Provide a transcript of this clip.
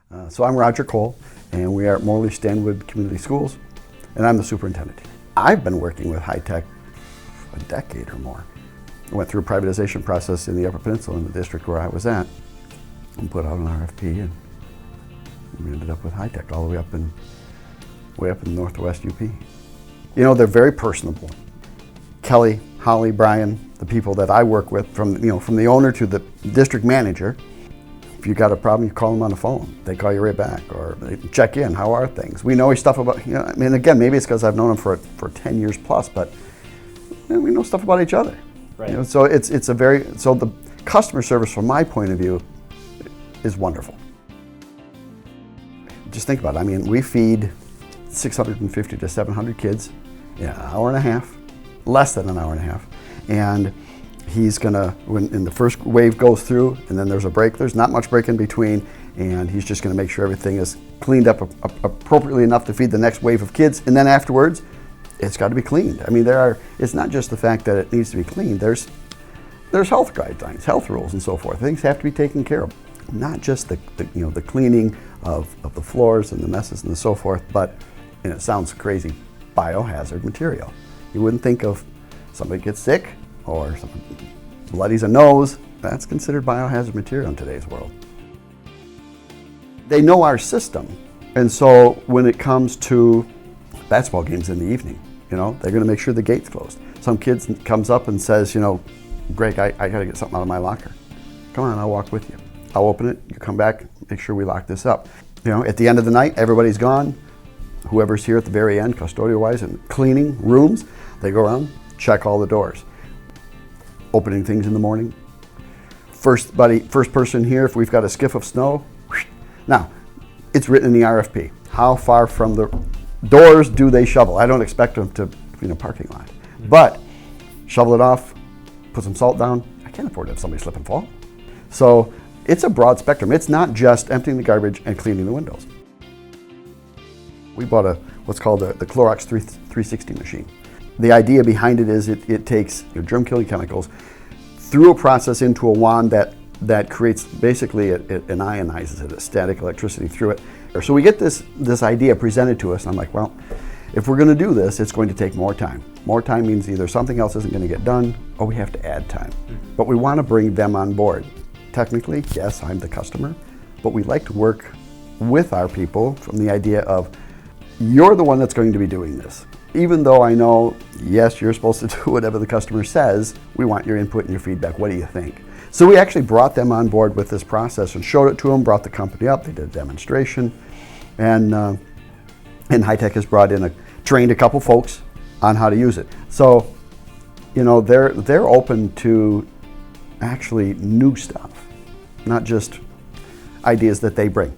So I'm Roger Cole, and we are at Morley Stanwood Community Schools, and I'm the superintendent. I've been working with Hi-Tec a decade or more. I went through a privatization process in the Upper Peninsula in the district where I was at, and put out an RFP, and we ended up with Hi-Tec all the way up in Northwest UP. You know, they're very personable. Kelly, Holly, Brian, the people that I work with, from the owner to the district manager. If you got a problem, you call them on the phone. They call you right back, or they check in. How are things? We know stuff about. I mean, again, maybe it's because I've known them for 10 years plus, but we know stuff about each other. Right. So so the customer service, from my point of view, is wonderful. Just think about it. I mean, we feed 650 to 700 kids in an hour and a half, less than an hour and a half, and he's gonna, when the first wave goes through and then there's a break, there's not much break in between, and he's just gonna make sure everything is cleaned up appropriately enough to feed the next wave of kids, and then afterwards, it's gotta be cleaned. I mean, it's not just the fact that it needs to be cleaned, there's health guidelines, health rules and so forth. Things have to be taken care of. Not just the cleaning of the floors and the messes and so forth, but, and it sounds crazy, biohazard material. You wouldn't think of somebody gets sick or someone bloodies a nose. That's considered biohazard material in today's world. They know our system, and so when it comes to basketball games in the evening, they're going to make sure the gate's closed. Some kid comes up and says, Greg, I got to get something out of my locker. Come on, I'll walk with you. I'll open it, you come back, make sure we lock this up. At the end of the night, everybody's gone. Whoever's here at the very end, custodial-wise, and cleaning rooms, they go around, check all the doors. Opening things in the morning. First person here, if we've got a skiff of snow. Now, it's written in the RFP. How far from the doors do they shovel? I don't expect them to in a parking lot. But shovel it off, put some salt down. I can't afford to have somebody slip and fall. So it's a broad spectrum. It's not just emptying the garbage and cleaning the windows. We bought what's called the Clorox 360 machine. The idea behind it is it takes germ-killing chemicals through a process into a wand that creates, basically, it ionizes it, a static electricity through it. So we get this idea presented to us, and I'm like, well, if we're going to do this, it's going to take more time. More time means either something else isn't going to get done, or we have to add time. But we want to bring them on board. Technically, yes, I'm the customer, but we like to work with our people from the idea of, you're the one that's going to be doing this. Even though I know, yes, you're supposed to do whatever the customer says, we want your input and your feedback. What do you think? So we actually brought them on board with this process and showed it to them, brought the company up, they did a demonstration, and Hi-Tec has trained a couple folks on how to use it. So, they're open to actually new stuff, not just ideas that they bring.